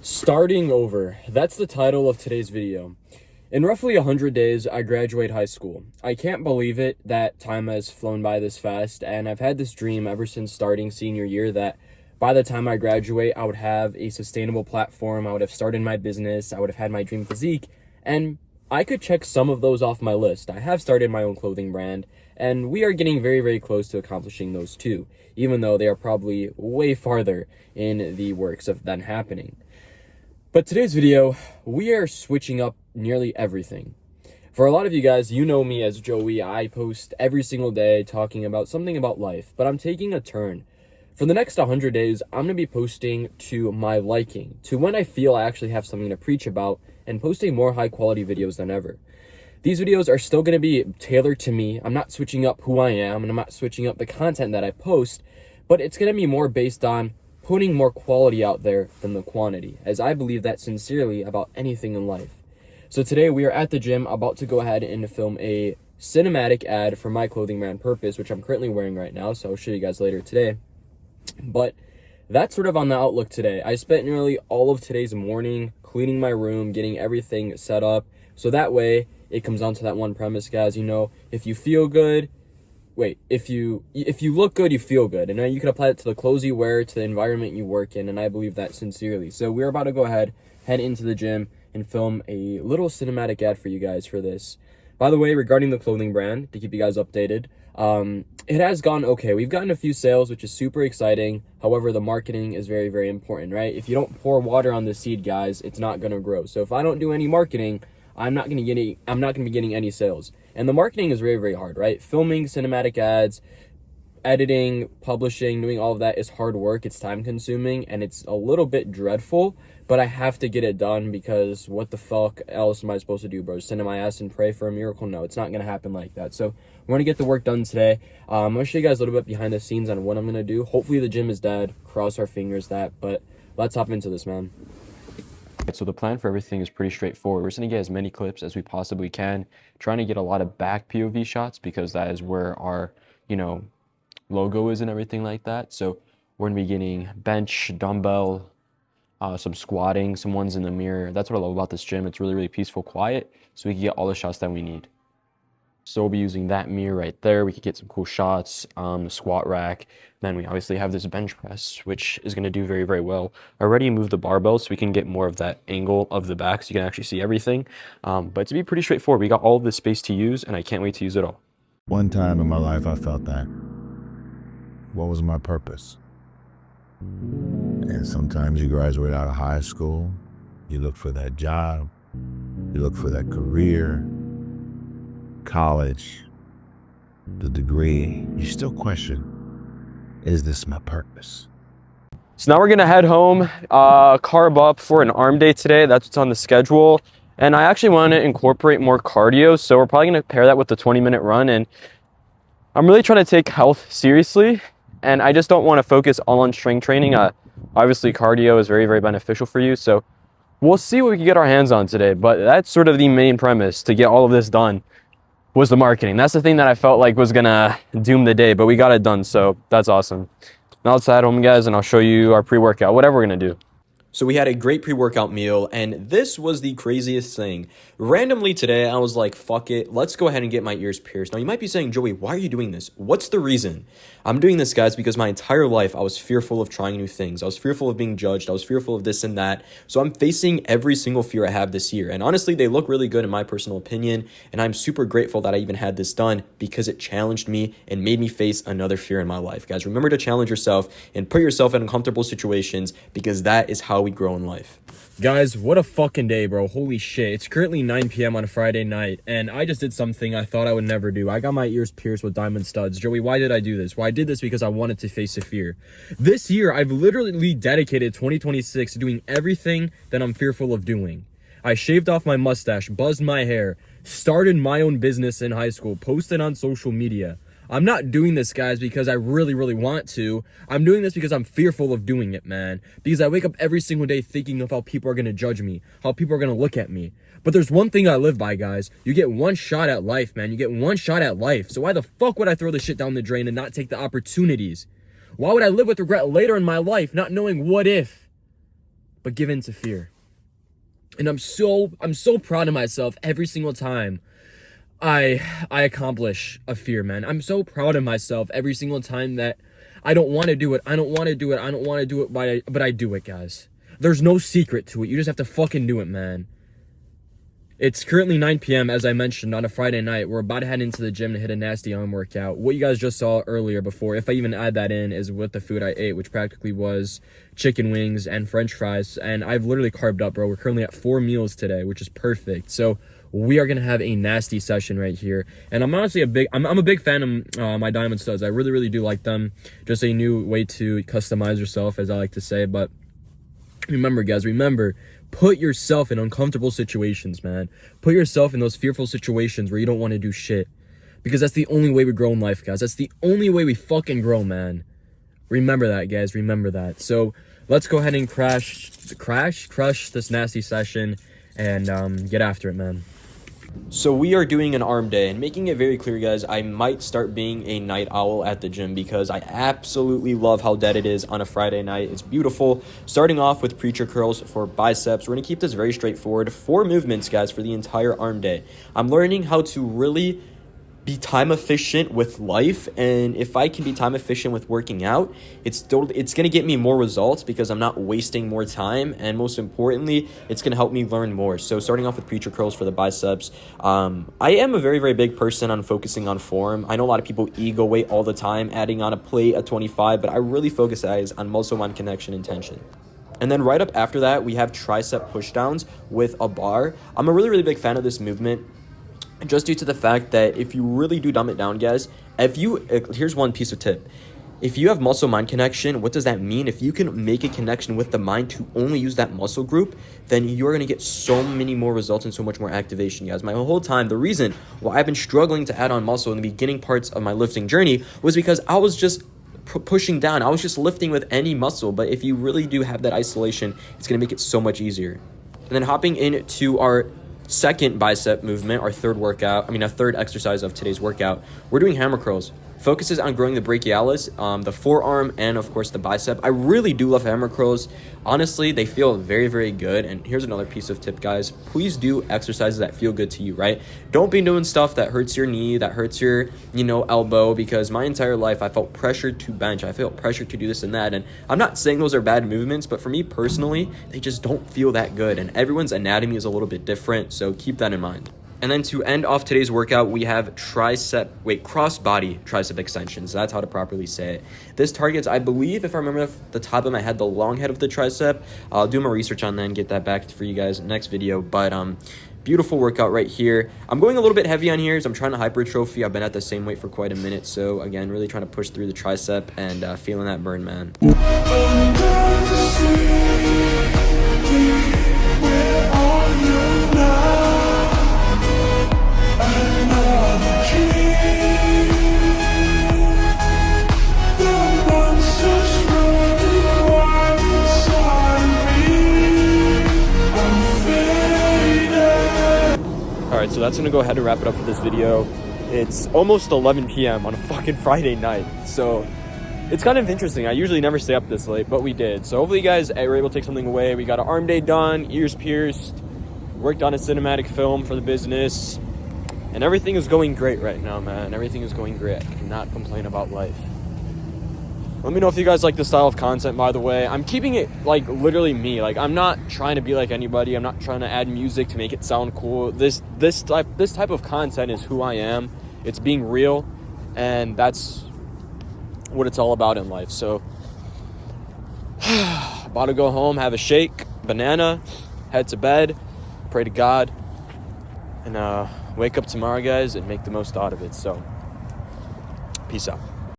Starting over. That's the title of today's video. In roughly 100 days, I graduate high school. I can't believe it that time has flown by this fast, and I've had this dream ever since starting senior year that by the time I graduate, I would have a sustainable platform, I would have started my business, I would have had my dream physique, and I could check some of those off my list. I have started my own clothing brand, and we are getting very, very close to accomplishing those too, even though they are probably way farther in the works of that happening. But today's video, we are switching up nearly everything. For a lot of you guys, you know me as Joey. I post every single day talking about something about life, but I'm taking a turn. For the next 100 days, I'm going to be posting to my liking, to when I feel I actually have something to preach about, and posting more high quality videos than ever. These videos are still going to be tailored to me. I'm not switching up who I am, and I'm not switching up the content that I post, but it's going to be more based on putting more quality out there than the quantity, as I believe that sincerely about anything in life. So today we are at the gym about to go ahead and film a cinematic ad for my clothing brand Purpose, which I'm currently wearing right now, so I'll show you guys later today. But that's sort of on the outlook today. I spent nearly all of today's morning cleaning my room, getting everything set up, so that way it comes down to that one premise, guys. You know, if you feel good, if you look good, you feel good. And then you can apply it to the clothes you wear, to the environment you work in, and I believe that sincerely. So we're about to go ahead, head into the gym, and film a little cinematic ad for you guys for this. By the way, regarding the clothing brand, to keep you guys updated, it has gone okay. We've gotten a few sales, which is super exciting. However, the marketing is very, very important, right? If you don't pour water on the seed, guys, it's not gonna grow. So if I don't do any marketing, I'm not gonna be getting any sales. And the marketing is very, very hard, right? Filming cinematic ads, editing, publishing, doing all of that is hard work. It's time consuming and it's a little bit dreadful, but I have to get it done because what the fuck else am I supposed to do, bro? Sit in my ass and pray for a miracle? No, it's not gonna happen like that. So we're gonna get the work done today. I'm gonna show you guys a little bit behind the scenes on what I'm gonna do. Hopefully the gym is dead. Cross our fingers that, but let's hop into this, man. So the plan for everything is pretty straightforward. We're just gonna get as many clips as we possibly can, trying to get a lot of back POV shots because that is where our, logo is and everything like that. So we're gonna be getting bench, dumbbell, some squatting, some ones in the mirror. That's what I love about this gym. It's really, really peaceful, quiet, so we can get all the shots that we need. So we'll be using that mirror right there. We could get some cool shots, the squat rack. Then we obviously have this bench press, which is gonna do very, very well. I already moved the barbell so we can get more of that angle of the back so you can actually see everything. But to be pretty straightforward, we got all of this space to use and I can't wait to use it all. One time in my life I felt that. What was my purpose? And sometimes you graduate out of high school, you look for that job, you look for that career, college, the degree, you still question, is this my purpose? So now we're gonna head home, carb up for an arm day today. That's what's on the schedule. And I actually want to incorporate more cardio. So we're probably gonna pair that with the 20-minute run. And I'm really trying to take health seriously. And I just don't want to focus all on strength training. Obviously cardio is very, very beneficial for you. So we'll see what we can get our hands on today. But that's sort of the main premise to get all of this done. Was the marketing. That's the thing that I felt like was gonna doom the day, but we got it done, so that's awesome. Now let's head home, guys, and I'll show you our pre-workout, whatever we're gonna do. So we had a great pre-workout meal, and this was the craziest thing. Randomly today, I was like, fuck it, let's go ahead and get my ears pierced. Now, you might be saying, Joey, why are you doing this? What's the reason? I'm doing this, guys, because my entire life, I was fearful of trying new things. I was fearful of being judged. I was fearful of this and that. So I'm facing every single fear I have this year. And honestly, they look really good in my personal opinion, and I'm super grateful that I even had this done because it challenged me and made me face another fear in my life. Guys, remember to challenge yourself and put yourself in uncomfortable situations because that is how we grow in life. Guys, what a fucking day, bro. Holy shit. It's currently 9 p.m. on a Friday night, and I just did something I thought I would never do. I got my ears pierced with diamond studs. Joey, why did I do this? Well, I did this because I wanted to face a fear. This year, I've literally dedicated 2026 to doing everything that I'm fearful of doing. I shaved off my mustache, buzzed my hair, started my own business in high school, posted on social media. I'm not doing this, guys, because I really, really want to. I'm doing this because I'm fearful of doing it, man. Because I wake up every single day thinking of how people are going to judge me, how people are going to look at me. But there's one thing I live by, guys. You get one shot at life, man. You get one shot at life. So why the fuck would I throw this shit down the drain and not take the opportunities? Why would I live with regret later in my life, not knowing what if? but give in to fear. And I'm so proud of myself every single time I accomplish a fear, man. I'm so proud of myself every single time that I don't want to do it, but I do it, guys. There's no secret to it. You just have to fucking do it, man. It's currently 9 p.m. as I mentioned on a Friday night. We're about to head into the gym to hit a nasty arm workout. What you guys just saw earlier before, if I even add that in, is what the food I ate, which practically was chicken wings and french fries. And I've literally carved up, bro. We're currently at 4 meals today, which is perfect. So we are going to have a nasty session right here. And I'm honestly I'm a big fan of my diamond studs. I really, really do like them. Just a new way to customize yourself, as I like to say. But remember, guys, put yourself in uncomfortable situations, man. Put yourself in those fearful situations where you don't want to do shit. Because that's the only way we grow in life, guys. That's the only way we fucking grow, man. Remember that, guys. Remember that. So let's go ahead and crush this nasty session and get after it, man. So we are doing an arm day, and making it very clear, guys, I might start being a night owl at the gym because I absolutely love how dead it is on a Friday night. It's beautiful. Starting off with preacher curls for biceps. We're going to keep this very straightforward. 4 movements, guys, for the entire arm day. I'm learning how to really be time efficient with life, and if I can be time efficient with working out, it's going to get me more results because I'm not wasting more time, and most importantly, it's going to help me learn more. So starting off with preacher curls for the biceps, I am a very, very big person on focusing on form. I know a lot of people ego weight all the time, adding on a plate at 25, but I really focus on muscle mind connection and tension. And then right up after that, we have tricep pushdowns with a bar. I'm a really, really big fan of this movement, just due to the fact that if you really do dumb it down, guys, here's one piece of tip. If you have muscle mind connection, what does that mean? If you can make a connection with the mind to only use that muscle group, then you're going to get so many more results and so much more activation, guys. My whole time, the reason why I've been struggling to add on muscle in the beginning parts of my lifting journey was because I was just pushing down. I was just lifting with any muscle. But if you really do have that isolation, it's going to make it so much easier. And then hopping into our second bicep movement, our third exercise of today's workout, we're doing hammer curls. Focuses on growing the brachialis, the forearm, and of course the bicep. I really do love hammer curls. Honestly, they feel very, very good. And here's another piece of tip, guys. Please do exercises that feel good to you, right? Don't be doing stuff that hurts your knee, that hurts your, elbow, because my entire life I felt pressured to bench. I felt pressured to do this and that. And I'm not saying those are bad movements, but for me personally, they just don't feel that good. And everyone's anatomy is a little bit different, so keep that in mind. And then to end off today's workout, we have cross-body tricep extensions. That's how to properly say it. This targets, I believe, if I remember off the top of my head, the long head of the tricep. I'll do my research on that and get that back for you guys next video. But beautiful workout right here. I'm going a little bit heavy on here as I'm trying to hypertrophy. I've been at the same weight for quite a minute. So again, really trying to push through the tricep and feeling that burn, man. Alright, so that's going to go ahead and wrap it up for this video. It's almost 11 p.m. on a fucking Friday night, so it's kind of interesting. I usually never stay up this late, but we did. So hopefully you guys were able to take something away. We got an arm day done, ears pierced, worked on a cinematic film for the business, and everything is going great right now, man. Everything is going great. I cannot complain about life. Let me know if you guys like this style of content, by the way. I'm keeping it, literally me. I'm not trying to be like anybody. I'm not trying to add music to make it sound cool. This type of content is who I am. It's being real, and that's what it's all about in life. So, about to go home, have a shake, banana, head to bed, pray to God, and wake up tomorrow, guys, and make the most out of it. So, peace out.